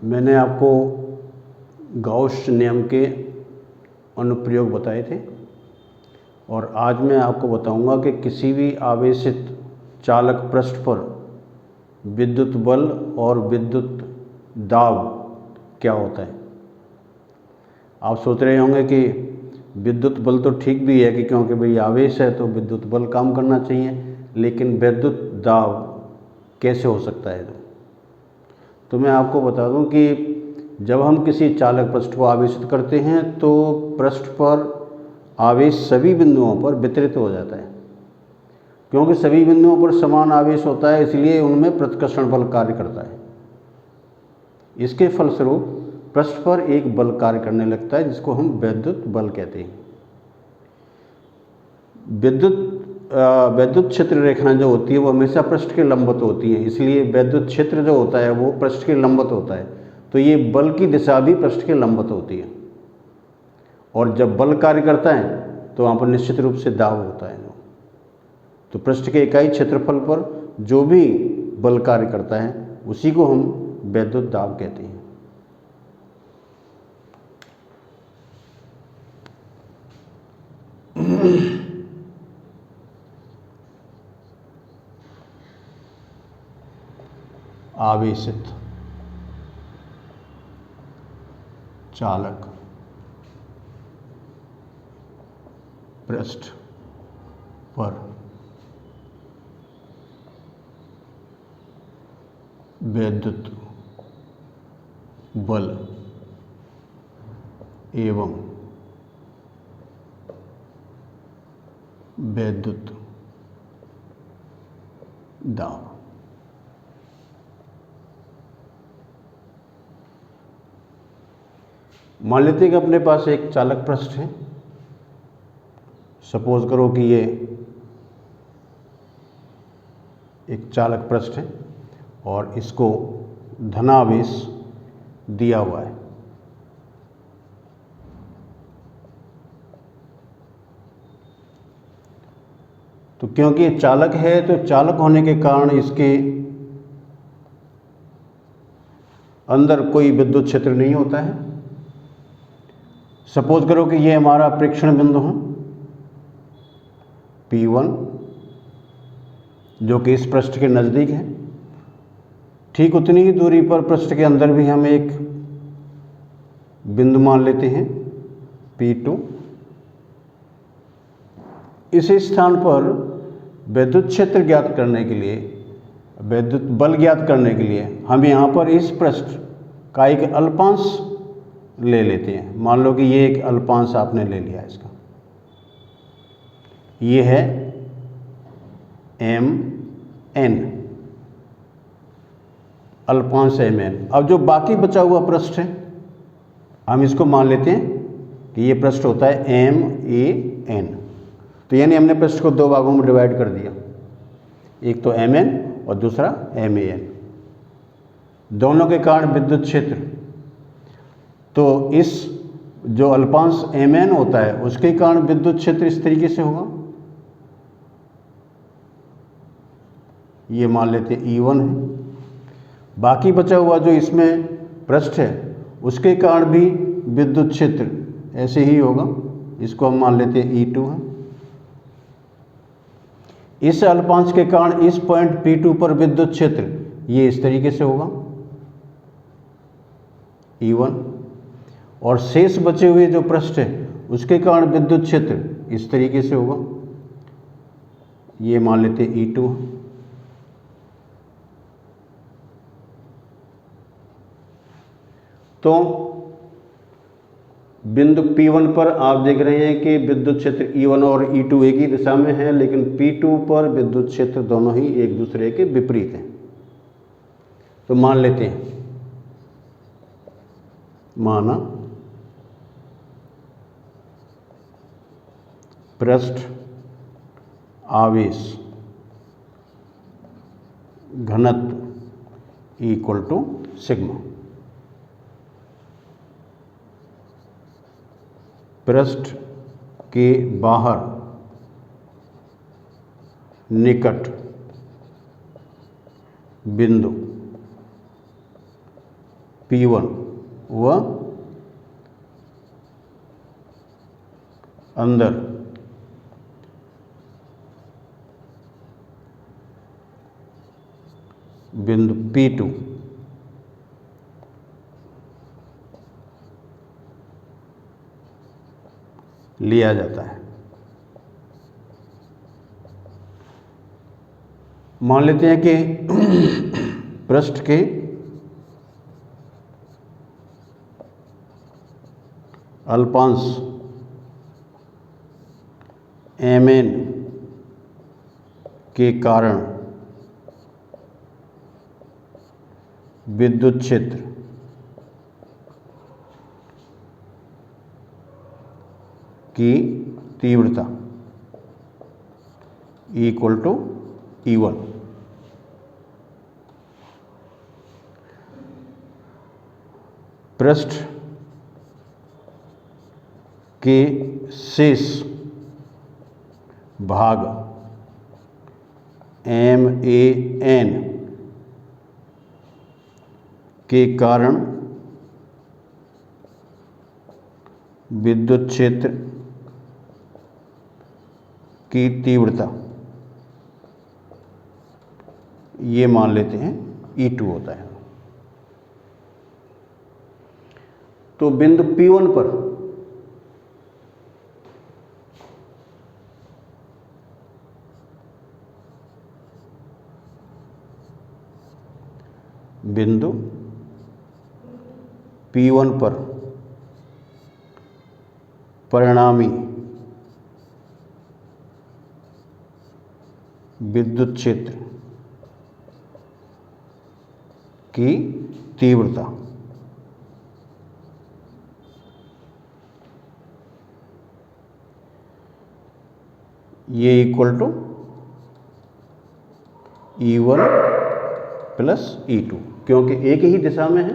मैंने आपको गाउस नियम के अनुप्रयोग बताए थे और आज मैं आपको बताऊंगा कि किसी भी आवेशित चालक पृष्ठ पर विद्युत बल और विद्युत दाब क्या होता है। आप सोच रहे होंगे कि विद्युत बल तो ठीक भी है कि क्योंकि भाई आवेश है तो विद्युत बल काम करना चाहिए, लेकिन विद्युत दाब कैसे हो सकता है। तो मैं आपको बता दूं कि जब हम किसी चालक पृष्ठ को आवेशित करते हैं तो पृष्ठ पर आवेश सभी बिंदुओं पर वितरित हो जाता है। क्योंकि सभी बिंदुओं पर समान आवेश होता है, इसलिए उनमें प्रतिकर्षण बल कार्य करता है। इसके फलस्वरूप पृष्ठ पर एक बल कार्य करने लगता है जिसको हम विद्युत बल कहते हैं। विद्युत क्षेत्र रेखाएं जो होती है वो हमेशा पृष्ठ के लंबवत होती हैं, इसलिए विद्युत क्षेत्र जो होता है वो पृष्ठ के लंबवत होता है। तो ये बल की दिशा भी पृष्ठ के लंबवत होती है और जब बल कार्य करता है तो वहाँ पर निश्चित रूप से दाब होता है। तो पृष्ठ के इकाई क्षेत्रफल पर जो भी बल कार्य करता है उसी को हम विद्युत दाब कहते हैं। आवेशित चालक पृष्ठ पर विद्युत बल एवं विद्युत दाब। मान लेते हैं कि अपने पास एक चालक पृष्ठ है। सपोज करो कि ये एक चालक पृष्ठ है और इसको धनावेश दिया हुआ है। तो क्योंकि ये चालक है तो चालक होने के कारण इसके अंदर कोई विद्युत क्षेत्र नहीं होता है। सपोज करो कि ये हमारा प्रेक्षण बिंदु है P1 जो कि इस पृष्ठ के नज़दीक है। ठीक उतनी ही दूरी पर पृष्ठ के अंदर भी हम एक बिंदु मान लेते हैं P2। इस स्थान पर विद्युत क्षेत्र ज्ञात करने के लिए, विद्युत बल ज्ञात करने के लिए हम यहाँ पर इस पृष्ठ का एक अल्पांश ले लेते हैं। मान लो कि ये एक अल्पांश आपने ले लिया इसका, ये है mn, अल्पांश mn। अब जो बाकी बचा हुआ पृष्ठ है हम इसको मान लेते हैं कि ये पृष्ठ होता है man। तो यानी हमने पृष्ठ को दो भागों में डिवाइड कर दिया, एक तो mn और दूसरा man। दोनों के कारण विद्युत क्षेत्र, तो इस जो अल्पांश mn होता है उसके कारण विद्युत क्षेत्र इस तरीके से होगा। ये मान लेते E1 है। बाकी बचा हुआ जो इसमें पृष्ठ है उसके कारण भी विद्युत क्षेत्र ऐसे ही होगा, इसको हम मान लेते हैं E2 है। इस अल्पांश के कारण इस पॉइंट P2 पर विद्युत क्षेत्र ये इस तरीके से होगा E1, और शेष बचे हुए जो पृष्ठ है उसके कारण विद्युत क्षेत्र इस तरीके से होगा, ये मान लेते E2 है। तो बिंदु P1 पर आप देख रहे हैं कि विद्युत क्षेत्र E1 और E2 एक ही दिशा में है, लेकिन P2 पर विद्युत क्षेत्र दोनों ही एक दूसरे के विपरीत हैं। तो मान लेते हैं, माना पृष्ठ आवेश घनत्व इक्वल टू सिग्मा। पृष्ठ के बाहर निकट बिंदु P1 व अंदर बिंदु P2 लिया जाता है। मान लेते हैं कि पृष्ठ के अल्पांश Mn के कारण विद्युत क्षेत्र की तीव्रता इक्वल टू E1। पृष्ठ के शेष भाग MAN के कारण विद्युत क्षेत्र की तीव्रता, ये मान लेते हैं E2 होता है। तो बिंदु P1 पर बिंदु P1 पर परिणामी विद्युत क्षेत्र की तीव्रता ये equal to E1 plus E2, क्योंकि एक ही दिशा में है।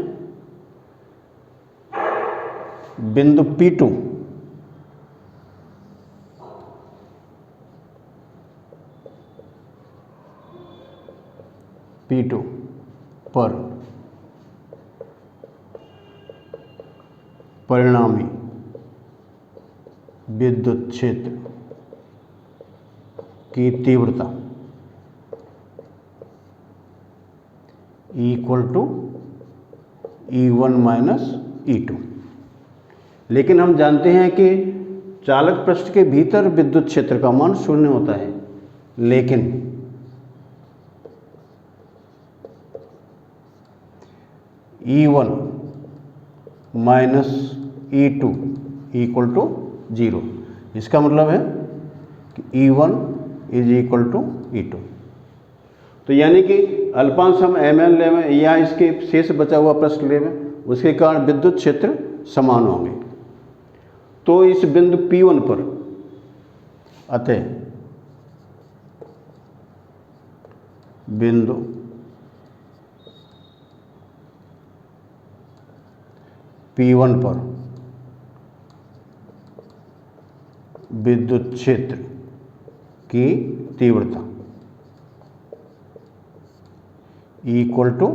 बिंदु P2 पर परिणामी विद्युत क्षेत्र की तीव्रता equal to E1 minus E2। लेकिन हम जानते हैं कि चालक पृष्ठ के भीतर विद्युत क्षेत्र का मान 0 होता है, लेकिन E1 minus E2 equal to 0। इसका मतलब है कि E1 is equal to E2। तो यानी कि अल्पांश हम Mn लें या इसके शेष बचा हुआ पृष्ठ लें, उसके कारण विद्युत क्षेत्र समान होंगे। तो इस बिंदु P1 पर अतः बिंदु P1 पर विद्युत क्षेत्र की तीव्रता equal to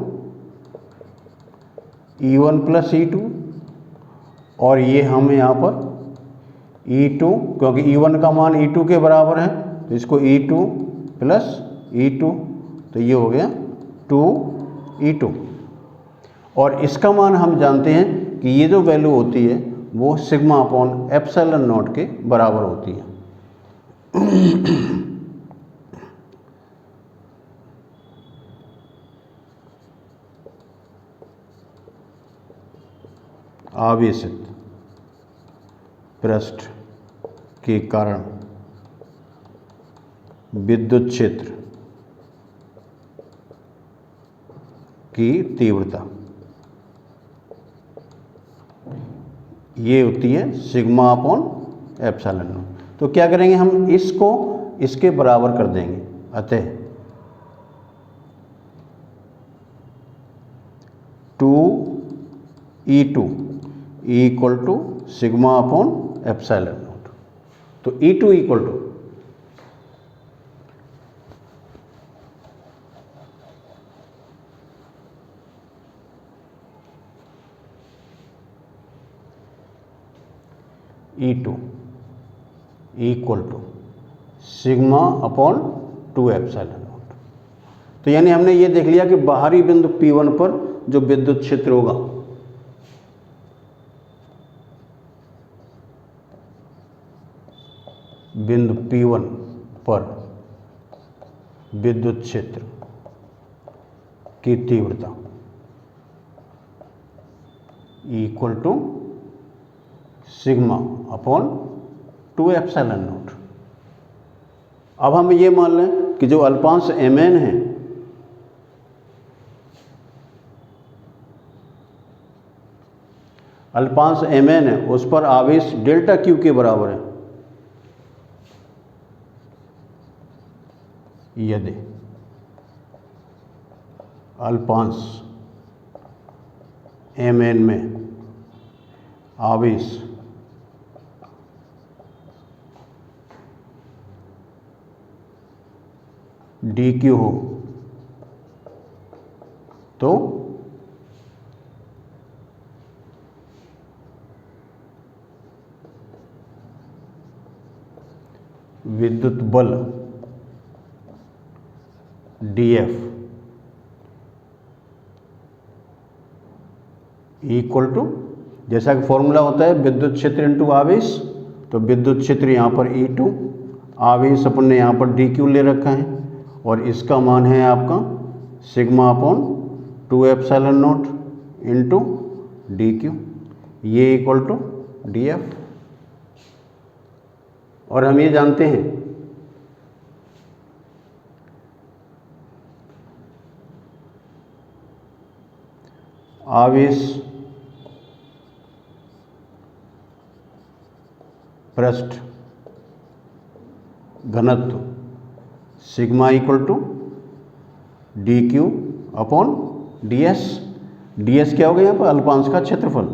E1 plus E2, और ये हम यहाँ पर E2, क्योंकि E1 का मान E2 के बराबर है, तो इसको E2 प्लस E2, तो ये हो गया 2E2। और इसका मान हम जानते हैं कि ये जो वैल्यू होती है वो सिग्मा अपॉन एप्सिलॉन नॉट के बराबर होती है। आवेशित पृष्ठ के कारण विद्युत क्षेत्र की तीव्रता ये होती है सिग्मा अपॉन एप्सिलॉन नॉट। तो क्या करेंगे, हम इसको इसके बराबर कर देंगे। अतः 2E2 equal to sigma upon epsilon naught. तो E2 equal to E2 equal to sigma upon 2 epsilon naught. तो यानी हमने ये देख लिया कि बाहरी बिंदु P1 पर जो विद्युत क्षेत्र होगा बिंदु P1 पर विद्युत क्षेत्र की तीव्रता equal to sigma upon 2 epsilon naught. अब हम ये मान लें कि जो अल्पांश Mn है अल्पांश Mn है उस पर आवेश डेल्टा Q के बराबर है। यदि अल्पांश Mn में आवेश dq हो तो विद्युत बल dF इक्वल टू, जैसा कि फॉर्मूला होता है विद्युत क्षेत्र इंटू आवेश, तो विद्युत क्षेत्र यहाँ पर E2, आवेश अपन ने यहाँ पर dq ले रखा है और इसका मान है आपका sigma upon 2 epsilon naught into dq, ये इक्वल टू dF। और हम ये जानते हैं आवेश पृष्ठ घनत्व sigma equal to dq upon ds। ds क्या हो गया यहाँ पर? अल्पांश का क्षेत्रफल,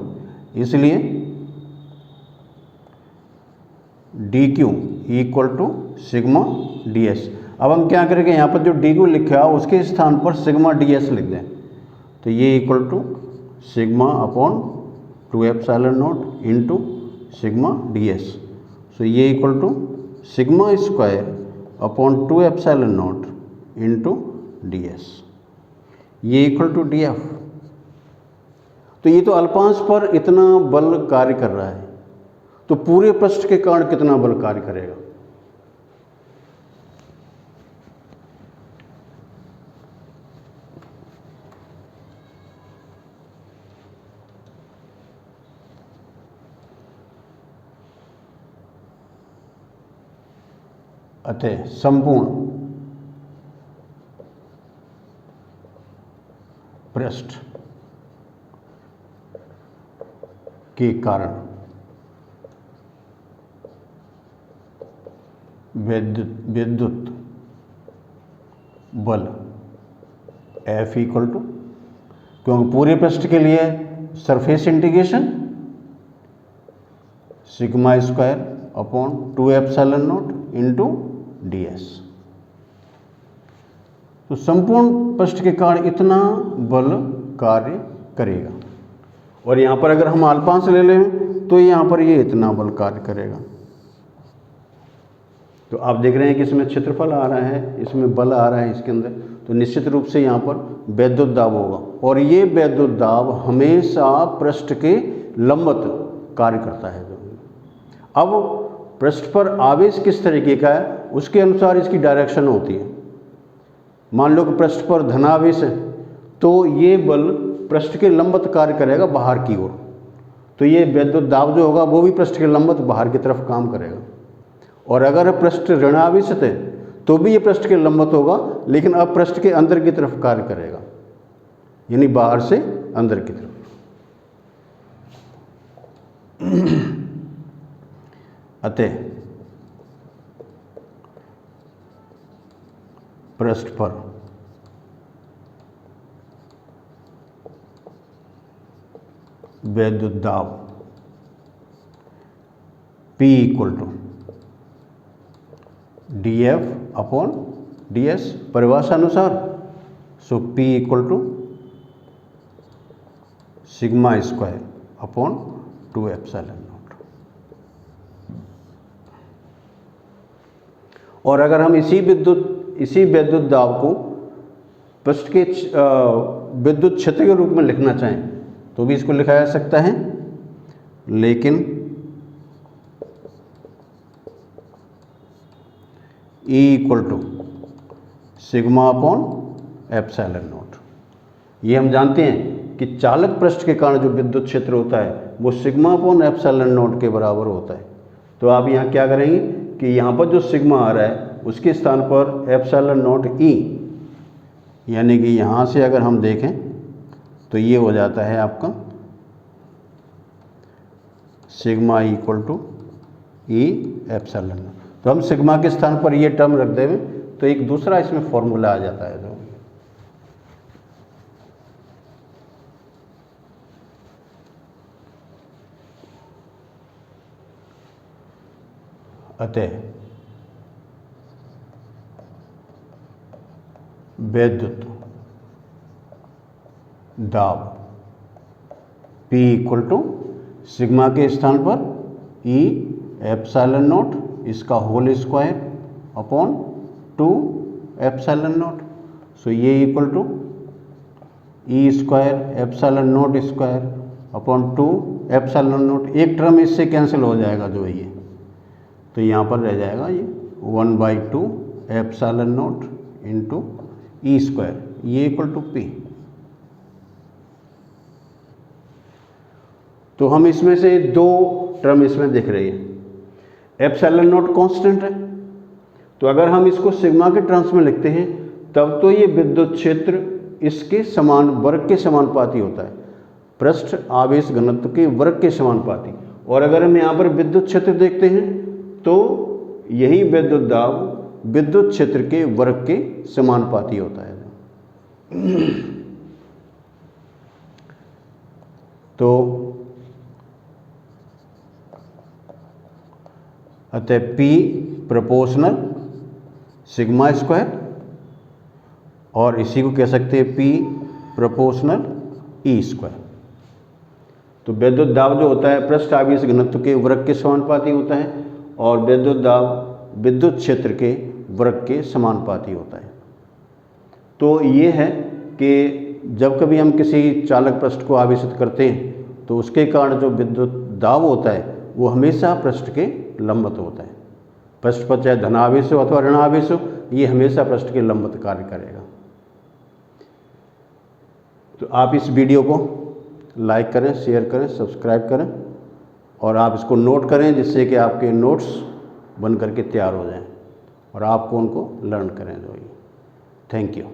इसलिए dq equal to sigma ds। अब हम क्या करेंगे, यहाँ पर जो dq लिखा है उसके स्थान पर सिग्मा ds लिख दें, तो ये equal to sigma upon 2 epsilon naught into sigma ds। So ये equal to sigma square upon 2 epsilon naught into ds, ये इक्वल टू dF। तो ये तो अल्पांश पर इतना बल कार्य कर रहा है, तो पूरे पृष्ठ के कारण कितना बल कार्य करेगा? अतः संपूर्ण पृष्ठ के कारण विद्युत बल F इक्वल टू, क्योंकि पूरे पृष्ठ के लिए surface integration sigma square upon 2 epsilon naught into ds। तो संपूर्ण पृष्ठ के कारण इतना बल कार्य करेगा, और यहाँ पर अगर हम अल्पांश ले लें तो यहाँ पर ये इतना बल कार्य करेगा। तो आप देख रहे हैं कि इसमें क्षेत्रफल आ रहा है, इसमें बल आ रहा है इसके अंदर, तो निश्चित रूप से यहाँ पर वैद्युत दाब होगा, और ये वैद्युत दाब हमेशा पृष्ठ के लंबवत कार्य करता है। अब पृष्ठ पर आवेश किस तरीके का है उसके अनुसार इसकी डायरेक्शन होती है। मान लो कि पृष्ठ पर धनावेश है तो ये बल पृष्ठ के लंबवत कार्य करेगा बाहर की ओर, तो ये वैद्युत दाब जो होगा वो भी पृष्ठ के लंबवत बाहर की तरफ काम करेगा। और अगर पृष्ठ ऋणावेशित है तो भी ये पृष्ठ के लंबवत होगा, लेकिन अब पृष्ठ के अंदर की तरफ कार्य करेगा, यानी बाहर से अंदर की तरफ। अतः पृष्ठ पर वैद्युत दाब P equal to dF upon ds परिभाषा अनुसार। So P equal to sigma square upon 2 epsilon naught. और अगर हम इसी विद्युत दाब को पृष्ठ के विद्युत क्षेत्र के रूप में लिखना चाहें तो भी इसको लिखा जा सकता है, लेकिन E equal to sigma upon epsilon naught. ये हम जानते हैं कि चालक पृष्ठ के कारण जो विद्युत क्षेत्र होता है वो सिग्मा अपॉन एप्सिलॉन नॉट के बराबर होता है। तो आप यहाँ क्या करेंगे कि यहाँ पर जो सिग्मा आ रहा है उसके स्थान पर एप्सिलॉन नॉट E, यानी कि यहाँ से अगर हम देखें तो ये हो जाता है आपका sigma equal to E epsilon naught. तो हम सिग्मा के स्थान पर ये टर्म रख देंगे तो एक दूसरा इसमें फॉर्मूला आ जाता है। तो अतः विद्युत दाब P इक्वल टू सिग्मा के स्थान पर E एप्सिलॉन नॉट इसका whole square upon 2 epsilon naught. So ये equal to E square epsilon naught square upon 2 epsilon naught. एक टर्म इससे कैंसिल हो जाएगा जो ये, तो यहाँ पर रह जाएगा ये 1/2 epsilon naught into E square, ये इक्वल टू P। तो हम इसमें से दो टर्म इसमें दिख रही है। एप्सिलॉन नॉट कांस्टेंट है, तो अगर हम इसको सिग्मा के टर्म्स में लिखते हैं तब तो ये विद्युत क्षेत्र इसके समान वर्ग के समानुपाती होता है, पृष्ठ आवेश घनत्व के वर्ग के समानुपाती। और अगर हम यहाँ पर विद्युत क्षेत्र देखते हैं तो यही विद्युत दाब विद्युत क्षेत्र के वर्ग के समानुपाती होता है। तो अतः P प्रोपोर्शनल सिग्मा स्क्वायर, और इसी को कह सकते हैं P प्रोपोर्शनल E स्क्वायर। तो विद्युत दाब जो होता है पृष्ठ आवेश घनत्व के वर्ग के समानुपाती होता है और विद्युत दाब विद्युत क्षेत्र के वर्ग के समानुपाती होता है। तो ये है कि जब कभी हम किसी चालक पृष्ठ को आवेशित करते हैं तो उसके कारण जो विद्युत दाब होता है वो हमेशा पृष्ठ के लंबवत होता है। पृष्ठ पर चाहे धनावेश हो अथवा ऋणावेश हो, ये हमेशा पृष्ठ के लंबवत कार्य करेगा। तो आप इस वीडियो को लाइक करें, शेयर करें, सब्सक्राइब करें और आप इसको नोट करें जिससे कि आपके नोट्स बन करके तैयार हो जाएं और आपको उनको लर्न करें। जो थैंक यू।